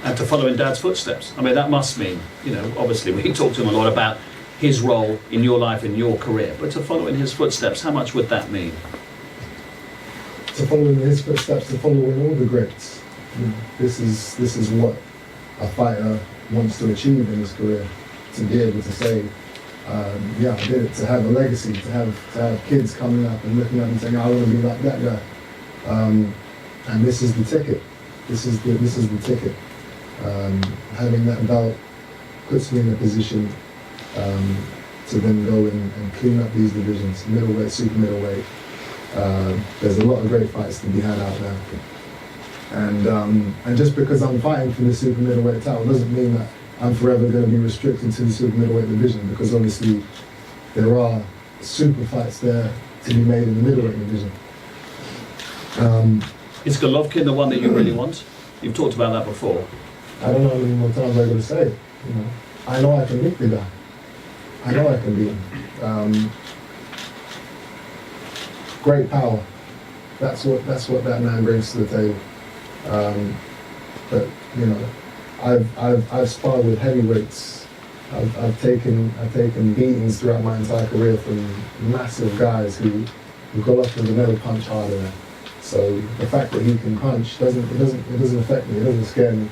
and to follow in Dad's footsteps. I mean, that must mean, you know, obviously we talked to him a lot about his role in your life, in your career, but to follow in his footsteps, how much would that mean? To follow in his footsteps, to follow in all the greats. You know, this is what a fighter wants to achieve in his career, to be able to say, yeah, I did it, to have a legacy, to have kids coming up and looking up and saying, I want to be like that guy. And this is the ticket. This is the ticket. Having that belt puts me in a position to then go and clean up these divisions, middleweight, super middleweight. There's a lot of great fights to be had out there. And just because I'm fighting for the super middleweight title doesn't mean that I'm forever going to be restricted to the super middleweight division, because obviously there are super fights there to be made in the middleweight division. Is Golovkin the one that you really want? You've talked about that before. I don't know how many more times I'm going to say it. You know, I know I can beat the guy. I know I can beat him. Great power. That's what that man brings to the table. But you know, I've sparred with heavyweights. I've taken beatings throughout my entire career from massive guys who Golovkin would never punch harder than. So the fact that he can punch doesn't affect me. It doesn't scare me.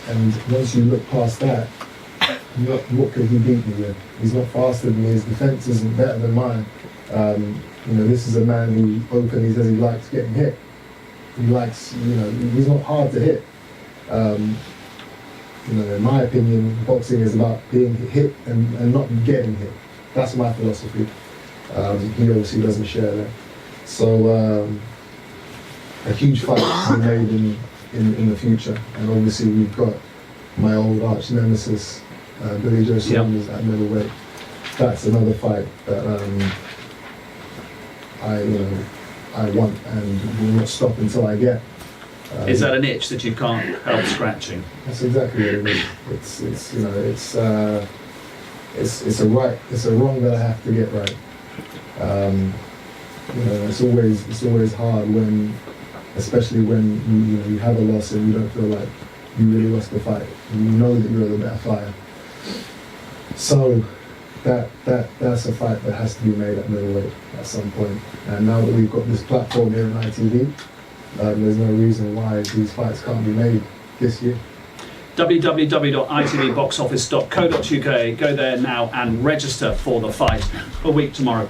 And once you look past that, what could he beat me with? He's not faster than me. His defense isn't better than mine. You know, this is a man who openly says he likes getting hit. He likes, you know, he's not hard to hit. You know, in my opinion, boxing is about being hit and not getting hit. That's my philosophy. He obviously doesn't share that. So a huge fight to be made in the future, and obviously we've got my old arch nemesis, Billy Joe Saunders at middleweight. That's another fight that I want and will not stop until I get. Is that an itch that you can't help scratching? That's exactly what it is. It's you know, it's a right, it's a wrong that I have to get right. You know, it's always hard when, especially when you have a loss and you don't feel like you really lost the fight. And you know that you're the better fighter. So that's a fight that has to be made at middleweight at some point. And now that we've got this platform here in ITV, there's no reason why these fights can't be made this year. www.itvboxoffice.co.uk. Go there now and register for the fight a week tomorrow.